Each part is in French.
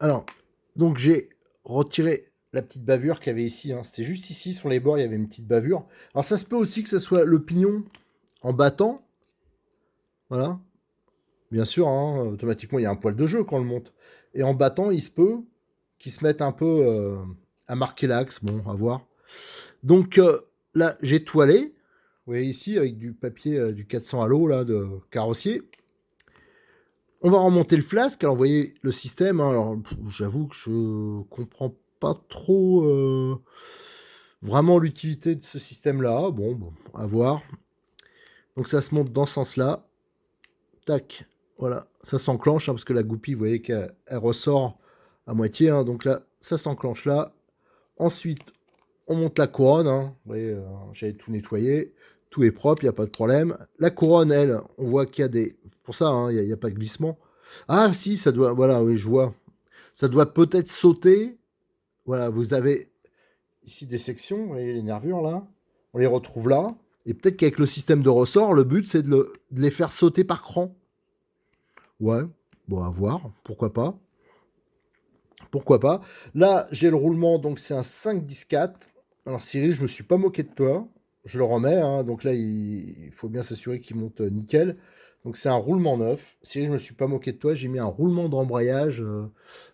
Alors, donc j'ai retiré la petite bavure qu'il y avait ici. Hein. C'était juste ici, sur les bords, il y avait une petite bavure. Alors ça se peut aussi que ce soit le pignon en battant. Voilà. Bien sûr, hein, automatiquement, il y a un poil de jeu quand on le monte. Et en battant, il se peut qu'il se mette un peu à marquer l'axe. Bon, à voir. Donc là, j'ai toilé. Vous voyez ici, avec du papier, du 400 à l'eau, là, de carrossier. On va remonter le flasque. Alors, vous voyez le système. Hein, alors, j'avoue que je comprends pas trop vraiment l'utilité de ce système-là. Bon, à voir. Donc, ça se monte dans ce sens-là. Tac. Voilà. Ça s'enclenche, hein, parce que la goupille, vous voyez qu'elle ressort à moitié. Hein, donc là, ça s'enclenche là. Ensuite, on monte la couronne. Hein. Vous voyez, j'avais tout nettoyé. Tout est propre, il n'y a pas de problème. La couronne, elle, on voit qu'il y a des... Pour ça, hein, il n'y a pas de glissement. Ah si, ça doit... Voilà, oui, je vois. Ça doit peut-être sauter. Voilà, vous avez ici des sections, vous voyez les nervures là. On les retrouve là. Et peut-être qu'avec le système de ressort, le but c'est de les faire sauter par cran. Ouais, bon, à voir. Pourquoi pas. Pourquoi pas. Là, j'ai le roulement, donc c'est un 5-10-4. Alors Cyril, je me suis pas moqué de toi. Je le remets, hein. Donc là, il faut bien s'assurer qu'il monte nickel. Donc c'est un roulement neuf. Cyril, je me suis pas moqué de toi. J'ai mis un roulement d'embrayage,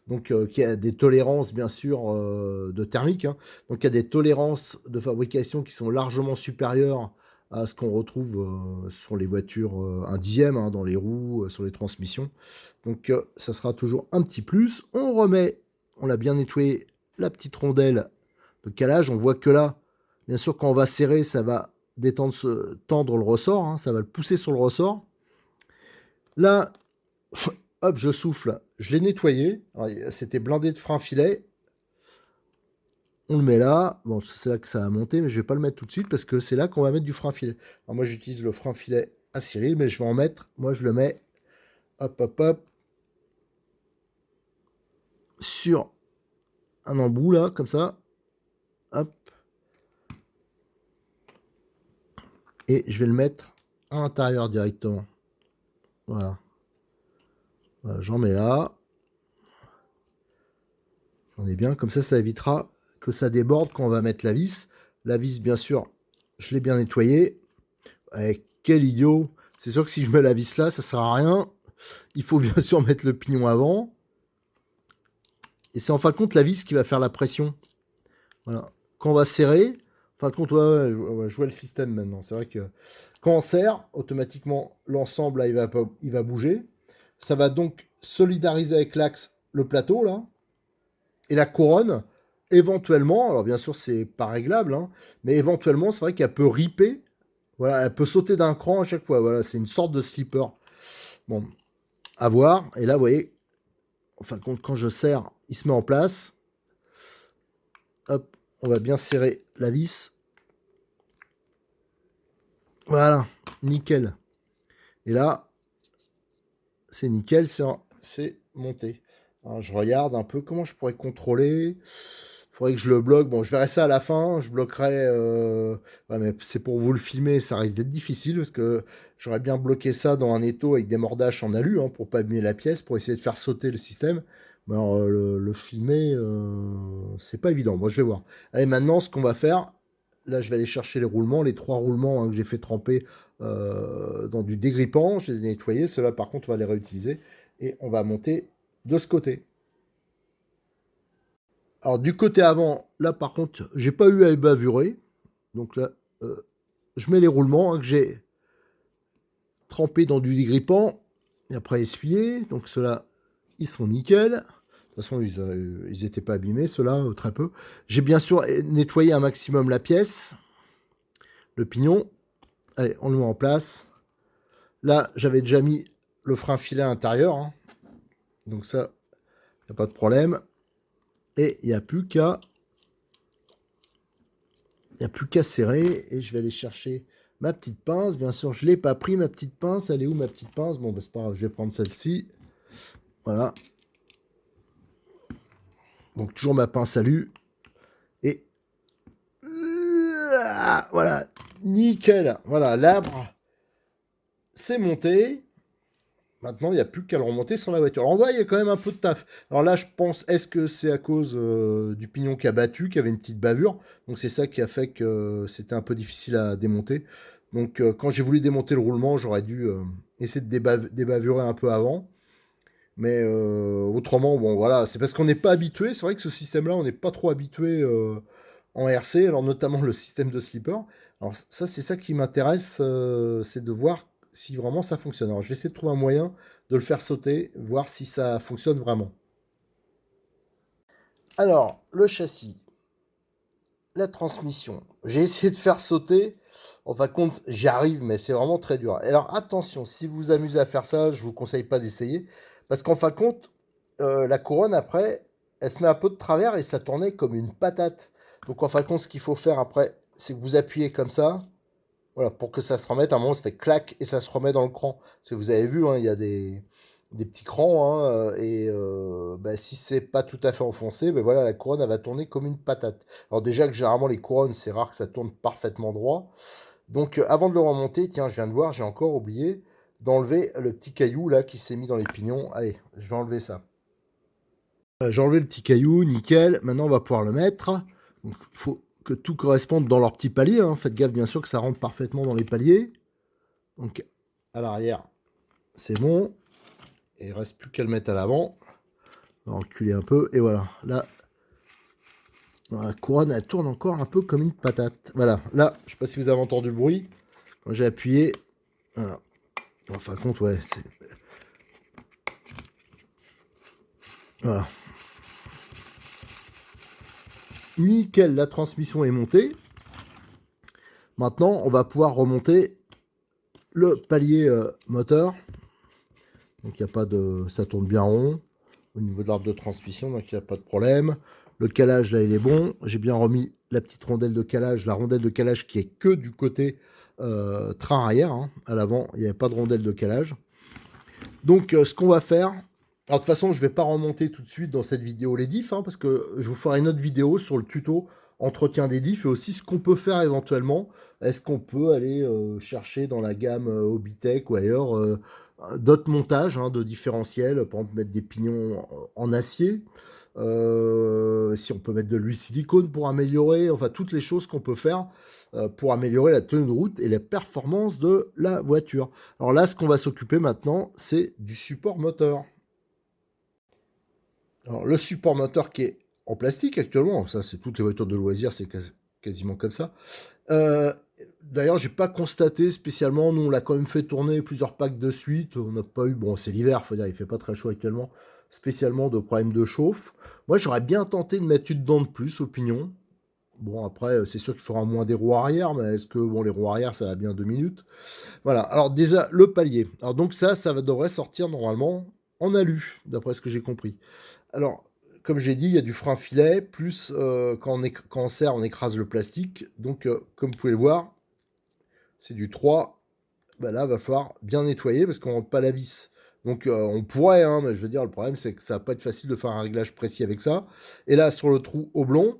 donc qui a des tolérances bien sûr de thermique. Hein. Donc il y a des tolérances de fabrication qui sont largement supérieures à ce qu'on retrouve sur les voitures 1/10 hein, dans les roues, sur les transmissions. Donc ça sera toujours un petit plus. On remet, on l'a bien nettoyé, la petite rondelle de calage. On voit que là, bien sûr, quand on va serrer, ça va détendre, tendre le ressort. Hein, ça va le pousser sur le ressort. Là, hop, je souffle. Je l'ai nettoyé. C'était blindé de frein filet. On le met là. Bon, c'est là que ça va monter, mais je vais pas le mettre tout de suite parce que c'est là qu'on va mettre du frein filet. Alors moi, j'utilise le frein filet à Cyril, mais je vais en mettre. Moi, je le mets, hop, hop, hop, sur un embout là, comme ça. Hop. Et je vais le mettre à l'intérieur directement. Voilà. Voilà, j'en mets là. On est bien. Comme ça évitera que ça déborde quand on va mettre la vis. La vis, bien sûr, je l'ai bien nettoyée. Quel idiot. C'est sûr que si je mets la vis là, ça sert à rien. Il faut bien sûr mettre le pignon avant. Et c'est en fin de compte la vis qui va faire la pression. Voilà. Quand on va serrer, en fin de compte, ouais, je vois le système maintenant. C'est vrai que quand on serre, automatiquement, l'ensemble, là, il va bouger. Ça va donc solidariser avec l'axe le plateau, là. Et la couronne, éventuellement, alors bien sûr, c'est pas réglable, hein, mais éventuellement, c'est vrai qu'elle peut ripper. Voilà, elle peut sauter d'un cran à chaque fois. Voilà, c'est une sorte de slipper. Bon, à voir. Et là, vous voyez, en fin de compte, quand je serre, il se met en place. Hop, on va bien serrer la vis. Voilà, nickel. Et là, c'est nickel, c'est monté. Alors, je regarde un peu comment je pourrais contrôler. Il faudrait que je le bloque. Bon, je verrai ça à la fin. Je bloquerai. Ouais, mais c'est pour vous le filmer, ça risque d'être difficile parce que j'aurais bien bloqué ça dans un étau avec des mordaches en alu hein, pour pas abîmer la pièce, pour essayer de faire sauter le système. Mais alors, le filmer, c'est pas évident. Moi, je vais voir. Allez, maintenant, ce qu'on va faire, là, je vais aller chercher les roulements, les 3 roulements hein, que j'ai fait tremper dans du dégrippant. Je les ai nettoyés. Ceux-là, par contre, on va les réutiliser. Et on va monter de ce côté. Alors, du côté avant, là, par contre, j'ai pas eu à bavurer. Donc là, je mets les roulements hein, que j'ai trempés dans du dégrippant. Et après, essuyer. Donc, ceux-là, ils sont nickel. De toute façon, ils étaient pas abîmés, ceux-là, très peu. J'ai bien sûr nettoyé un maximum la pièce. Le pignon. Allez, on le met en place. Là, j'avais déjà mis le frein filet à l'intérieur. Hein. Donc ça, il n'y a pas de problème. Et il n'y a plus qu'à n'y a plus qu'à serrer. Et je vais aller chercher ma petite pince. Bien sûr, je ne l'ai pas pris, ma petite pince. Elle est où, ma petite pince? Bon, bah, c'est pas grave, je vais prendre celle-ci. Voilà. Donc, toujours ma pince alu. Et voilà, nickel. Voilà, l'arbre, c'est monté. Maintenant, il n'y a plus qu'à le remonter sur la voiture. Alors, on voit, il y a quand même un peu de taf. Alors là, je pense, est-ce que c'est à cause du pignon qui a battu, qui avait une petite bavure? Donc c'est ça qui a fait que c'était un peu difficile à démonter. Donc quand j'ai voulu démonter le roulement, j'aurais dû essayer de débavurer un peu avant. Mais autrement, bon voilà, c'est parce qu'on n'est pas habitué. C'est vrai que ce système-là, on n'est pas trop habitué en RC, alors notamment le système de slipper. Alors ça, c'est ça qui m'intéresse, c'est de voir si vraiment ça fonctionne. Alors je vais essayer de trouver un moyen de le faire sauter, voir si ça fonctionne vraiment. Alors, le châssis, la transmission, j'ai essayé de faire sauter. En fin de compte, j'y arrive, mais c'est vraiment très dur. Alors attention, si vous vous amusez à faire ça, je vous conseille pas d'essayer. Parce qu'en fin de compte, la couronne, après, elle se met un peu de travers et ça tournait comme une patate. Donc en fin de compte, ce qu'il faut faire après, c'est que vous appuyez comme ça. Voilà, pour que ça se remette, à un moment, ça fait clac et ça se remet dans le cran. Parce que vous avez vu, hein, il y a des petits crans, hein, et bah, si c'est pas tout à fait enfoncé, ben voilà, la couronne, elle va tourner comme une patate. Alors déjà que généralement, les couronnes, c'est rare que ça tourne parfaitement droit. Donc avant de le remonter, tiens, je viens de voir, j'ai encore oublié d'enlever le petit caillou là qui s'est mis dans les pignons. Allez, je vais enlever ça. J'ai enlevé le petit caillou, nickel. Maintenant, on va pouvoir le mettre. Donc, il faut que tout corresponde dans leur petit palier, hein. Faites gaffe, bien sûr, que ça rentre parfaitement dans les paliers. Donc, à l'arrière, c'est bon. Et il ne reste plus qu'à le mettre à l'avant. On va reculer un peu. Et voilà. Là, la couronne, elle tourne encore un peu comme une patate. Voilà. Là, je ne sais pas si vous avez entendu le bruit. Quand j'ai appuyé. Voilà. En fin de compte, ouais. Voilà. Nickel, la transmission est montée. Maintenant, on va pouvoir remonter le palier moteur. Donc, il n'y a pas de... ça tourne bien rond au niveau de l'arbre de transmission, donc il n'y a pas de problème. Le calage, là, il est bon. J'ai bien remis la petite rondelle de calage, la rondelle de calage qui est que du côté train arrière. Hein. À l'avant, il n'y avait pas de rondelle de calage. Donc, ce qu'on va faire... Alors, de toute façon, je ne vais pas remonter tout de suite dans cette vidéo les diffs, hein, parce que je vous ferai une autre vidéo sur le tuto entretien des diffs et aussi ce qu'on peut faire éventuellement. Est-ce qu'on peut aller chercher dans la gamme Hobbytech ou ailleurs d'autres montages, hein, de différentiels, par exemple mettre des pignons en acier, si on peut mettre de l'huile silicone pour améliorer, enfin toutes les choses qu'on peut faire pour améliorer la tenue de route et la performance de la voiture. Alors là, ce qu'on va s'occuper maintenant, c'est du support moteur. Alors le support moteur qui est en plastique actuellement, ça c'est toutes les voitures de loisirs, c'est quasiment comme ça. D'ailleurs, j'ai pas constaté spécialement, nous on l'a quand même fait tourner plusieurs packs de suite, on n'a pas eu, bon c'est l'hiver, faut dire, il fait pas très chaud actuellement, spécialement de problème de chauffe. Moi j'aurais bien tenté de mettre une dent de plus au pignon. Bon après, c'est sûr qu'il faudra moins des roues arrière, mais est-ce que bon les roues arrière ça va bien 2 minutes. Voilà, alors déjà le palier. Alors donc ça devrait sortir normalement en alu, d'après ce que j'ai compris. Alors, comme j'ai dit, il y a du frein filet, plus quand on serre, on écrase le plastique. Donc, comme vous pouvez le voir, c'est du 3. Ben là, il va falloir bien nettoyer parce qu'on ne rentre pas la vis. Donc, on pourrait, hein, mais je veux dire, le problème, c'est que ça va pas être facile de faire un réglage précis avec ça. Et là, sur le trou oblong,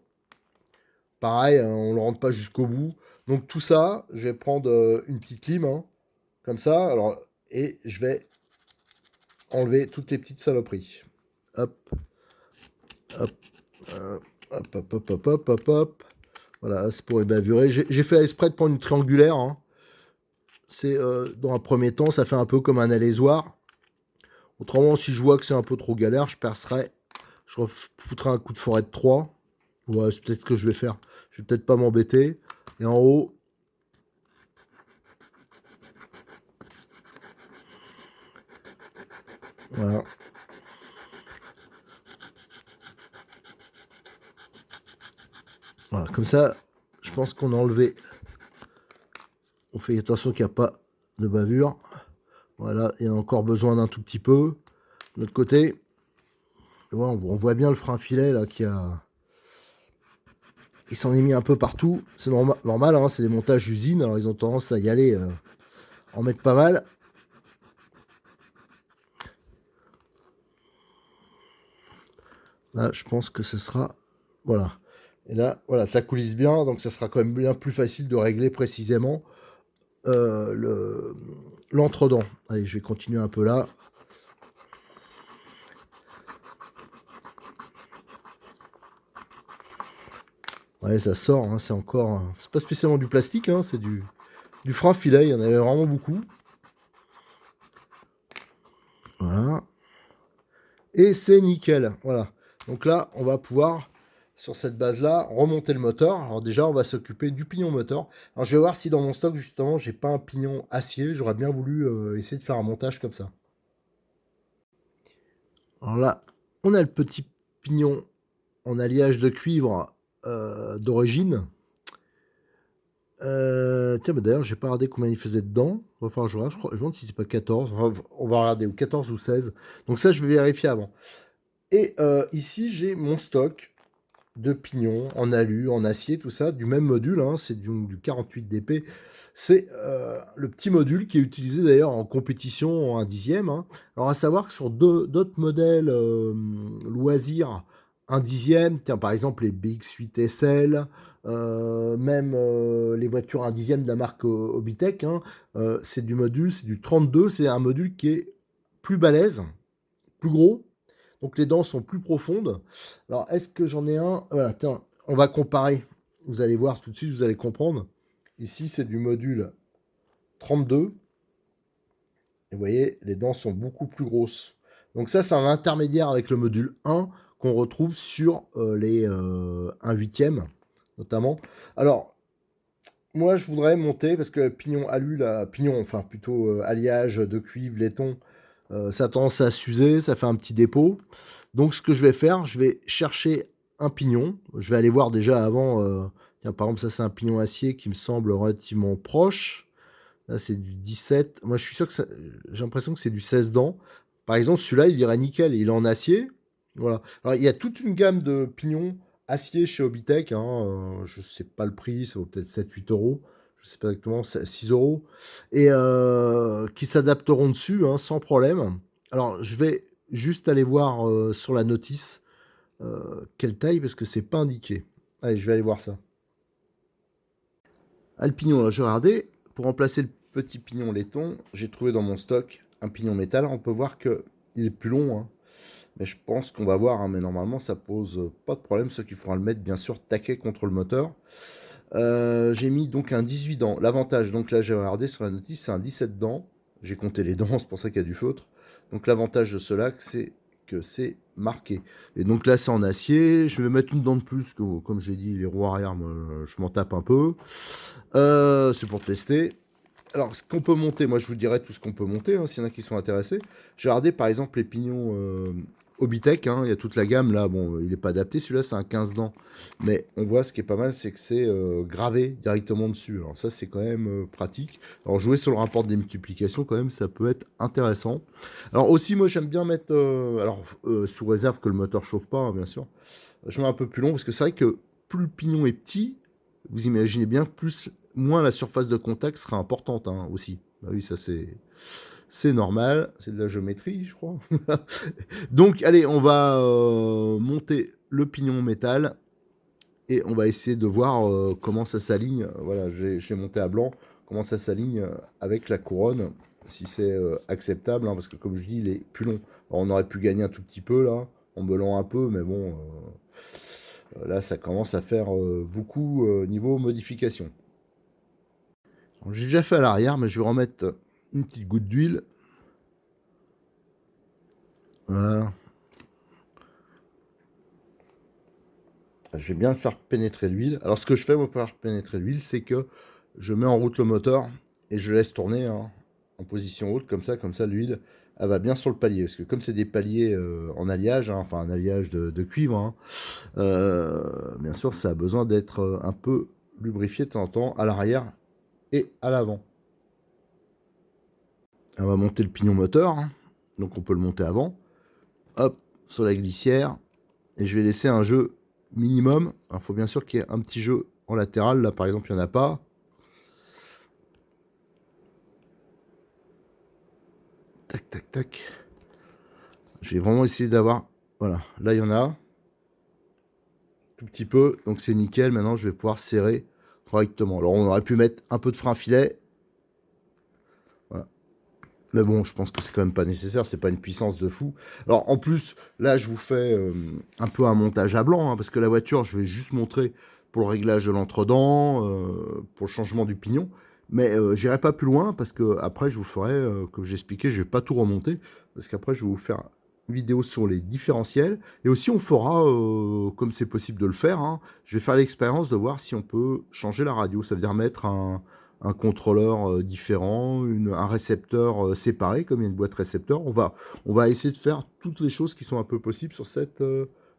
pareil, hein, on ne le rentre pas jusqu'au bout. Donc, tout ça, je vais prendre une petite lime, hein, comme ça. Alors, et je vais enlever toutes les petites saloperies. Hop. Hop, hop, hop, hop, hop, hop, hop, hop. Voilà, c'est pour ébavurer. J'ai fait exprès de prendre une triangulaire. Hein. C'est dans un premier temps, ça fait un peu comme un alésoir. Autrement, si je vois que c'est un peu trop galère, je percerai. Je foutrai un coup de forêt de 3. Ouais, c'est peut-être ce que je vais faire. Je vais peut-être pas m'embêter. Et en haut. Voilà. Voilà, comme ça, je pense qu'on a enlevé. On fait attention qu'il n'y a pas de bavure. Voilà, il y a encore besoin d'un tout petit peu. De l'autre côté, ouais, on voit bien le frein filet là qui a. il s'en est mis un peu partout. C'est normal, hein, c'est des montages d'usine, alors ils ont tendance à y aller, en mettre pas mal. Là, je pense que ce sera... Voilà. Et là, voilà, ça coulisse bien, donc ça sera quand même bien plus facile de régler précisément l'entre-dents. Allez, je vais continuer un peu là. Ouais, ça sort, hein, c'est encore... C'est pas spécialement du plastique, hein, c'est du frein filet, il y en avait vraiment beaucoup. Voilà. Et c'est nickel, voilà. Donc là, on va pouvoir, sur cette base-là, remonter le moteur. Alors déjà, on va s'occuper du pignon moteur. Alors je vais voir si dans mon stock, justement, j'ai pas un pignon acier. J'aurais bien voulu essayer de faire un montage comme ça. Alors là, on a le petit pignon en alliage de cuivre d'origine. Tiens, bah d'ailleurs, j'ai pas regardé combien il faisait dedans. Il va falloir que je regarde. Je me demande si c'est pas 14. Enfin, on va regarder, ou 14 ou 16. Donc ça, je vais vérifier avant. Et ici, j'ai mon stock de pignons en alu, en acier, tout ça, du même module, hein, c'est du 48 dp. C'est le petit module qui est utilisé d'ailleurs en compétition en 1/10. Hein. Alors à savoir que sur d'autres modèles loisirs, 1/10, tiens, par exemple les BX8 SL, même les voitures 1/10 de la marque Obitech, hein, c'est du module, c'est du 32, c'est un module qui est plus balèze, plus gros, donc les dents sont plus profondes. Alors, est-ce que j'en ai un? Voilà, tiens, on va comparer. Vous allez voir tout de suite, vous allez comprendre. Ici, c'est du module 32. Et vous voyez, les dents sont beaucoup plus grosses. Donc ça, c'est un intermédiaire avec le module 1 qu'on retrouve sur les 1/8, notamment. Alors, moi, je voudrais monter, parce que pignon alu, là, pignon, enfin plutôt alliage de cuivre, laiton, ça a tendance à s'user, ça fait un petit dépôt. Donc ce que je vais faire, je vais chercher un pignon. Je vais aller voir déjà avant. Tiens, par exemple, ça c'est un pignon acier qui me semble relativement proche. Là c'est du 17. Moi je suis sûr que j'ai l'impression que c'est du 16 dents. Par exemple, celui-là il irait nickel. Il est en acier. Voilà. Alors il y a toute une gamme de pignons acier chez Obitech. Hein. Je sais pas le prix, ça vaut peut-être 7-8 euros. Je sais pas exactement, 6 euros. Et qui s'adapteront dessus hein, sans problème. Alors je vais juste aller voir sur la notice quelle taille parce que c'est pas indiqué. Allez, je vais aller voir ça. Ah, le pignon, là, je regardais. Pour remplacer le petit pignon laiton, j'ai trouvé dans mon stock un pignon métal. On peut voir que il est plus long, hein. Mais je pense qu'on va voir. Hein, mais normalement, ça pose pas de problème. Ce qu'il faudra le mettre, bien sûr, taquet contre le moteur. J'ai mis donc un 18 dents. L'avantage, donc là, j'ai regardé sur la notice, c'est un 17 dents. J'ai compté les dents, c'est pour ça qu'il y a du feutre. Donc l'avantage de cela, c'est que c'est marqué. Et donc là, c'est en acier. Je vais mettre une dent de plus, que, comme j'ai dit, les roues arrière, je m'en tape un peu. C'est pour tester. Alors, ce qu'on peut monter, moi je vous dirai tout ce qu'on peut monter, hein, s'il y en a qui sont intéressés. J'ai regardé par exemple les pignons Obitech, hein, il y a toute la gamme là, bon, il n'est pas adapté, celui-là c'est un 15 dents. Mais on voit ce qui est pas mal, c'est que c'est gravé directement dessus. Alors ça c'est quand même pratique. Alors jouer sur le rapport des multiplications quand même, ça peut être intéressant. Alors aussi moi j'aime bien mettre, sous réserve que le moteur chauffe pas, hein, bien sûr. Je mets un peu plus long parce que c'est vrai que plus le pignon est petit, vous imaginez bien que moins la surface de contact sera importante hein, aussi. Bah oui, ça c'est normal, c'est de la géométrie, je crois. Donc, allez, on va monter le pignon métal et on va essayer de voir comment ça s'aligne. Voilà, je l'ai monté à blanc, comment ça s'aligne avec la couronne, si c'est acceptable, hein, parce que comme je dis, il est plus long. Alors, on aurait pu gagner un tout petit peu là, en meulant un peu, mais bon, là, ça commence à faire beaucoup niveau modification. J'ai déjà fait à l'arrière, mais je vais remettre une petite goutte d'huile. Voilà. Je vais bien faire pénétrer l'huile. Alors ce que je fais pour faire pénétrer l'huile, c'est que je mets en route le moteur et je laisse tourner hein, en position haute, comme ça l'huile, elle va bien sur le palier. Parce que comme c'est des paliers en alliage, hein, enfin un alliage de cuivre, hein, bien sûr ça a besoin d'être un peu lubrifié de temps en temps à l'arrière et à l'avant. On va monter le pignon moteur, hein, donc on peut le monter avant. Hop, sur la glissière. Et je vais laisser un jeu minimum. Il faut bien sûr qu'il y ait un petit jeu en latéral. Là, par exemple, il n'y en a pas. Tac, tac, tac. Je vais vraiment essayer d'avoir... Voilà, là, il y en a. Tout petit peu. Donc, c'est nickel. Maintenant, je vais pouvoir serrer correctement. Alors, on aurait pu mettre un peu de frein filet. Voilà. Mais bon, je pense que c'est quand même pas nécessaire. C'est pas une puissance de fou. Alors, en plus, là, je vous fais un peu un montage à blanc. Parce que la voiture, je vais juste montrer pour le réglage de l'entredent, pour le changement du pignon. Mais j'irai pas plus loin parce que après je vous ferai, comme j'expliquais, je vais pas tout remonter parce qu'après je vais vous faire une vidéo sur les différentiels et aussi on fera, comme c'est possible de le faire, hein, je vais faire l'expérience de voir si on peut changer la radio. Ça veut dire mettre un contrôleur différent, un récepteur séparé, comme il y a une boîte récepteur. On va essayer de faire toutes les choses qui sont un peu possibles sur cette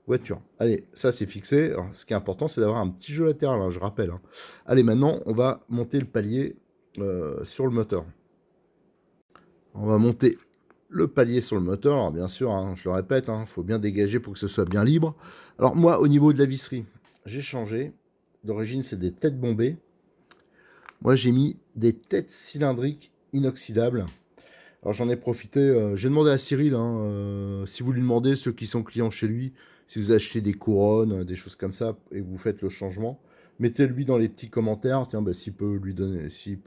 voiture. Allez, ça c'est fixé. Alors, ce qui est important, c'est d'avoir un petit jeu latéral, hein, je rappelle. Hein. Allez, maintenant, on va monter le palier sur le moteur. On va monter le palier sur le moteur. Alors, bien sûr, hein, je le répète, il faut bien dégager pour que ce soit bien libre. Alors, moi, au niveau de la visserie, j'ai changé. D'origine, c'est des têtes bombées. Moi, j'ai mis des têtes cylindriques inoxydables. Alors j'en ai profité, j'ai demandé à Cyril, hein, si vous lui demandez, ceux qui sont clients chez lui, si vous achetez des couronnes, des choses comme ça, et vous faites le changement, mettez-lui dans les petits commentaires, tiens, bah, s'il peut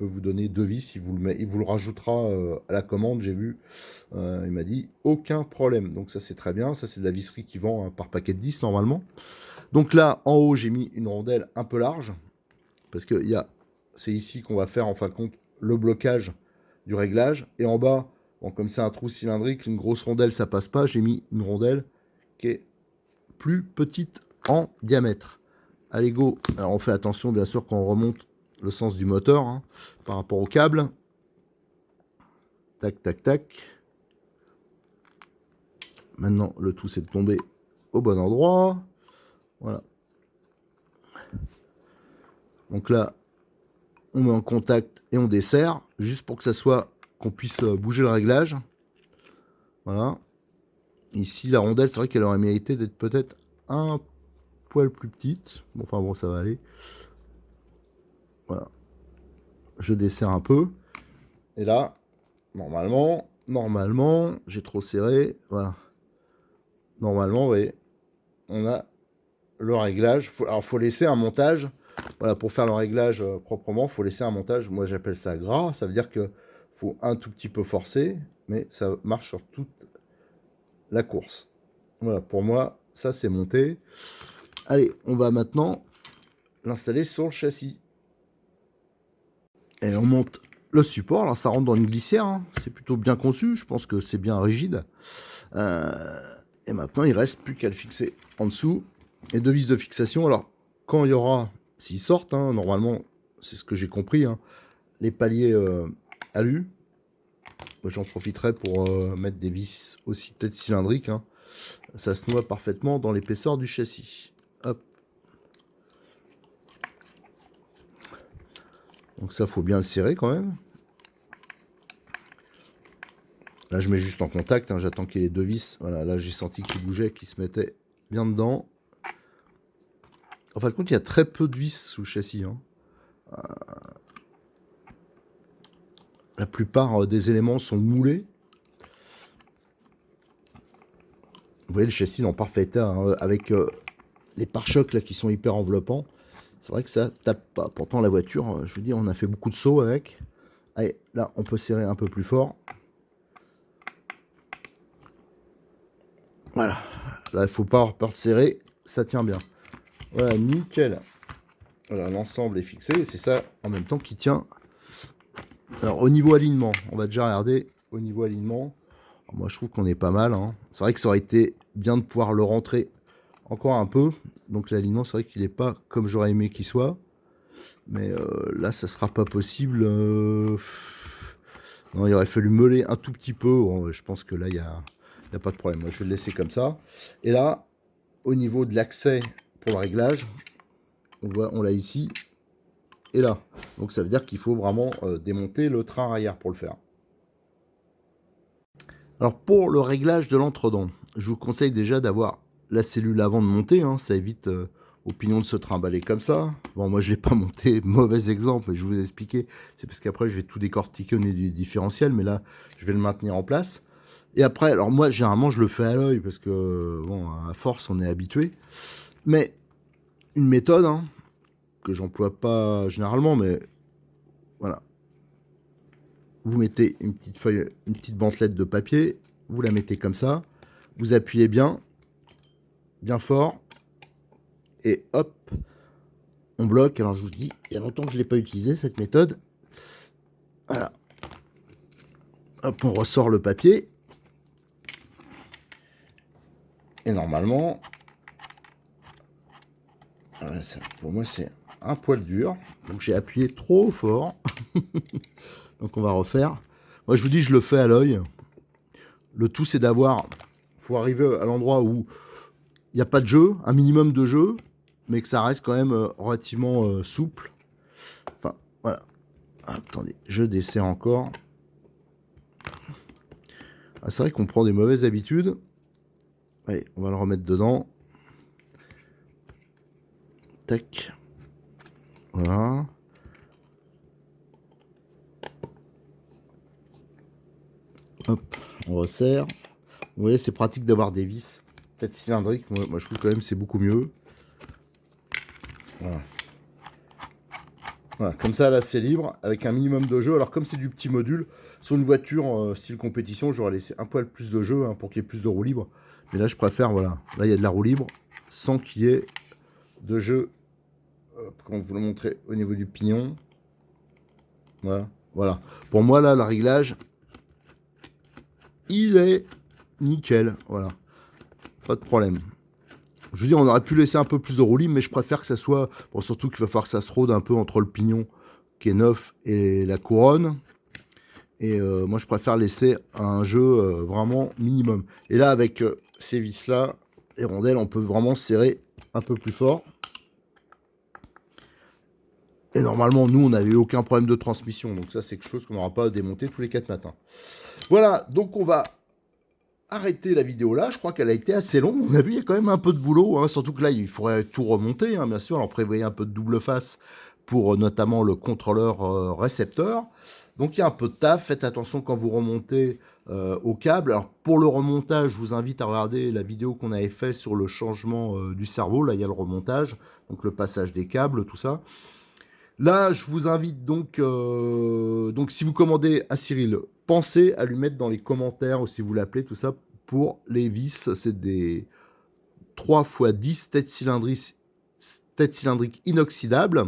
vous donner 2 vis, il vous le rajoutera à la commande, j'ai vu, il m'a dit, aucun problème. Donc ça c'est très bien, ça c'est de la visserie qui vend hein, par paquet de 10 normalement. Donc là, en haut, j'ai mis une rondelle un peu large, parce que c'est ici qu'on va faire en fin de compte le blocage du réglage. Et en bas, bon, comme c'est un trou cylindrique, une grosse rondelle, ça passe pas. J'ai mis une rondelle qui est plus petite en diamètre. Allez, go. Alors, on fait attention, bien sûr, quand on remonte le sens du moteur hein, par rapport au câble. Tac, tac, tac. Maintenant, le tout, c'est de tomber au bon endroit. Voilà. Donc là, on met en contact et on desserre, juste pour que ça soit, qu'on puisse bouger le réglage. Voilà. Ici, la rondelle, c'est vrai qu'elle aurait mérité d'être peut-être un poil plus petite. Bon, enfin bon, ça va aller. Voilà. Je desserre un peu. Et là, normalement, j'ai trop serré. Voilà. Normalement, vous voyez, on a le réglage. Alors, faut laisser un montage. Voilà, pour faire le réglage proprement, faut laisser un montage. Moi, j'appelle ça gras. Ça veut dire que faut un tout petit peu forcer, mais ça marche sur toute la course. Voilà, pour moi, ça c'est monté. Allez, on va maintenant l'installer sur le châssis. Et on monte le support. Alors ça rentre dans une glissière, hein. C'est plutôt bien conçu. Je pense que c'est bien rigide. Et maintenant, il reste plus qu'à le fixer en dessous. Et 2 vis de fixation. Alors, quand il y aura, s'ils sortent, hein, normalement, c'est ce que j'ai compris, hein, les paliers alu. J'en profiterai pour mettre des vis aussi tête cylindrique. Hein. Ça se noie parfaitement dans l'épaisseur du châssis. Hop. Donc ça, faut bien le serrer quand même. Là, je mets juste en contact. Hein, j'attends qu'il y ait les 2 vis. Voilà, là, j'ai senti qu'il bougeait, qu'il se mettait bien dedans. En fin de compte, il y a très peu de vis sous le châssis. Hein. La plupart des éléments sont moulés. Vous voyez le châssis est en parfait état, hein, avec les pare-chocs là qui sont hyper enveloppants. C'est vrai que ça tape pas. Pourtant la voiture, je vous dis, on a fait beaucoup de sauts avec. Allez, là on peut serrer un peu plus fort. Voilà. Là il faut pas avoir peur de serrer, ça tient bien. Voilà, nickel. Voilà, l'ensemble est fixé et c'est ça en même temps qui tient. Alors au niveau alignement, on va déjà regarder au niveau alignement. Alors, moi je trouve qu'on est pas mal. Hein. C'est vrai que ça aurait été bien de pouvoir le rentrer encore un peu. Donc l'alignement, c'est vrai qu'il n'est pas comme j'aurais aimé qu'il soit. Mais là, ça sera pas possible. Non, il aurait fallu meuler un tout petit peu. Bon, je pense que là, il n'y a pas de problème. Moi, je vais le laisser comme ça. Et là, au niveau de l'accès pour le réglage, on l'a ici et là. Donc ça veut dire qu'il faut vraiment démonter le train arrière pour le faire. Alors pour le réglage de l'entredent, je vous conseille déjà d'avoir la cellule avant de monter. Hein, ça évite au pignon de se trimballer comme ça. Bon, moi je l'ai pas monté, mauvais exemple, mais je vous ai expliqué. C'est parce qu'après je vais tout décortiquer au niveau du différentiel, mais là je vais le maintenir en place. Et après, alors moi généralement je le fais à l'œil parce que bon, à force on est habitué. Mais une méthode hein, que j'emploie pas généralement, mais voilà. Vous mettez une petite feuille, une petite bantelette de papier, vous la mettez comme ça, vous appuyez bien, bien fort, et hop, on bloque. Alors je vous dis, il y a longtemps que je ne l'ai pas utilisé cette méthode. Voilà. Hop, on ressort le papier. Et normalement, voilà, ça, pour moi c'est un poil dur. Donc j'ai appuyé trop fort. Donc on va refaire. Moi je vous dis, je le fais à l'œil. Le tout c'est d'avoir, faut arriver à l'endroit où il n'y a pas de jeu, un minimum de jeu, mais que ça reste quand même relativement souple. Enfin, voilà. Attendez, je desserre encore. Ah, c'est vrai qu'on prend des mauvaises habitudes. Allez, on va le remettre dedans. Tac. Voilà. Hop, on resserre. Vous voyez, c'est pratique d'avoir des vis. Cette cylindrique, moi je trouve quand même c'est beaucoup mieux. Voilà. Voilà, comme ça là c'est libre, avec un minimum de jeu. Alors comme c'est du petit module, sur une voiture style compétition, j'aurais laissé un poil plus de jeu hein, pour qu'il y ait plus de roue libre. Mais là je préfère, voilà, là il y a de la roue libre, sans qu'il y ait de jeu. Quand vous le montrez au niveau du pignon. Voilà, voilà. Pour moi là, le réglage, il est nickel, voilà. Pas de problème. Je veux dire, on aurait pu laisser un peu plus de roue libre, mais je préfère que ça soit... Bon, surtout qu'il va falloir que ça se rôde un peu entre le pignon qui est neuf et la couronne. Et moi, je préfère laisser un jeu vraiment minimum. Et là, avec ces vis-là, les rondelles, on peut vraiment serrer un peu plus fort. Et normalement, nous, on n'avait eu aucun problème de transmission. Donc ça, c'est quelque chose qu'on n'aura pas à démonter tous les 4 matins. Voilà, donc on va arrêter la vidéo là. Je crois qu'elle a été assez longue. On a vu, il y a quand même un peu de boulot. Hein, surtout que là, il faudrait tout remonter, hein, bien sûr. Alors, prévoyez un peu de double face pour notamment le contrôleur récepteur. Donc, il y a un peu de taf. Faites attention quand vous remontez au câble. Alors, pour le remontage, je vous invite à regarder la vidéo qu'on avait fait sur le changement du cerveau. Là, il y a le remontage, donc le passage des câbles, tout ça. Là, je vous invite donc si vous commandez à Cyril, pensez à lui mettre dans les commentaires, ou si vous l'appelez, tout ça, pour les vis. C'est des 3x10 têtes cylindriques inoxydables.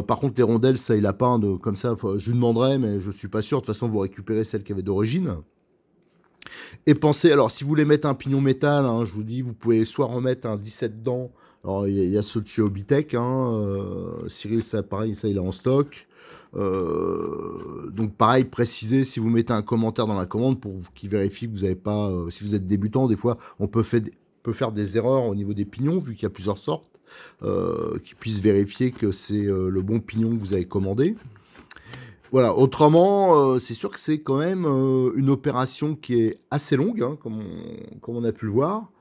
Par contre, les rondelles, ça, il a pas comme ça. Je lui demanderai, mais je suis pas sûr. De toute façon, vous récupérez celles qu'il y avait d'origine. Et pensez, alors si vous voulez mettre un pignon métal, hein, je vous dis, vous pouvez soit remettre un 17 dents. Alors il y a ceux de chez Hobbytech, hein, Cyril, ça pareil, ça il est en stock. Donc pareil, précisez si vous mettez un commentaire dans la commande pour qu'il vérifie que vous n'avez pas, si vous êtes débutant, des fois on peut faire des erreurs au niveau des pignons, vu qu'il y a plusieurs sortes, qui puissent vérifier que c'est le bon pignon que vous avez commandé. Voilà, autrement, c'est sûr que c'est quand même une opération qui est assez longue, hein, comme on a pu le voir.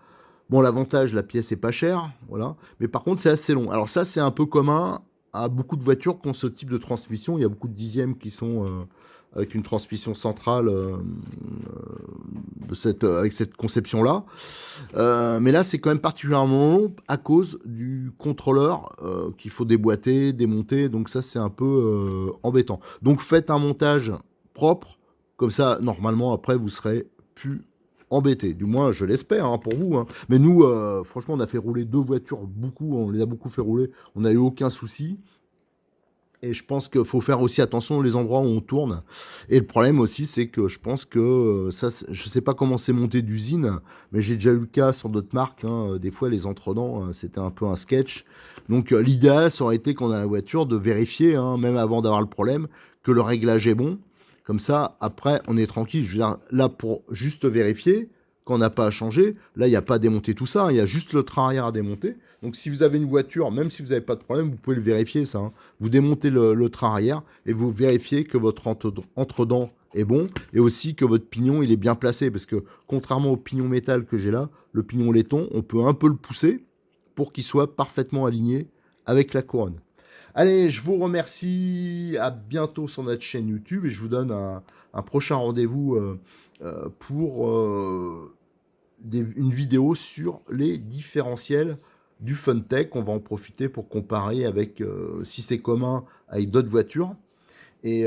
Bon, l'avantage, la pièce est pas chère, voilà. Mais par contre, c'est assez long. Alors ça, c'est un peu commun à beaucoup de voitures qui ont ce type de transmission. Il y a beaucoup de dixièmes qui sont avec une transmission centrale avec cette conception-là. Mais là, c'est quand même particulièrement long à cause du contrôleur qu'il faut déboîter, démonter. Donc ça, c'est un peu embêtant. Donc faites un montage propre. Comme ça, normalement, après, vous serez plus embêté. Du moins, je l'espère hein, pour vous. Hein. Mais nous, franchement, on a fait rouler 2 voitures beaucoup. On les a beaucoup fait rouler. On n'a eu aucun souci. Et je pense qu'il faut faire aussi attention aux endroits où on tourne. Et le problème aussi, c'est que je pense que ça, je sais pas comment c'est monté d'usine, mais j'ai déjà eu le cas sur d'autres marques. Hein, des fois, les entredents, c'était un peu un sketch. Donc, l'idéal, ça aurait été qu'on a la voiture de vérifier, hein, même avant d'avoir le problème, que le réglage est bon. Comme ça, après, on est tranquille. Je veux dire, là, pour juste vérifier qu'on n'a pas à changer, là, il n'y a pas à démonter tout ça. Il y a juste le train arrière à démonter. Donc, si vous avez une voiture, même si vous n'avez pas de problème, vous pouvez le vérifier, ça. Hein. Vous démontez le train arrière et vous vérifiez que votre entre-dents est bon et aussi que votre pignon, il est bien placé. Parce que, contrairement au pignon métal que j'ai là, le pignon laiton, on peut un peu le pousser pour qu'il soit parfaitement aligné avec la couronne. Allez, je vous remercie, à bientôt sur notre chaîne YouTube et je vous donne un prochain rendez-vous pour une vidéo sur les différentiels du Funtech. On va en profiter pour comparer avec si c'est commun avec d'autres voitures et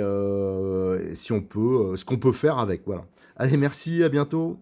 si on peut, ce qu'on peut faire avec. Voilà. Allez, merci, à bientôt.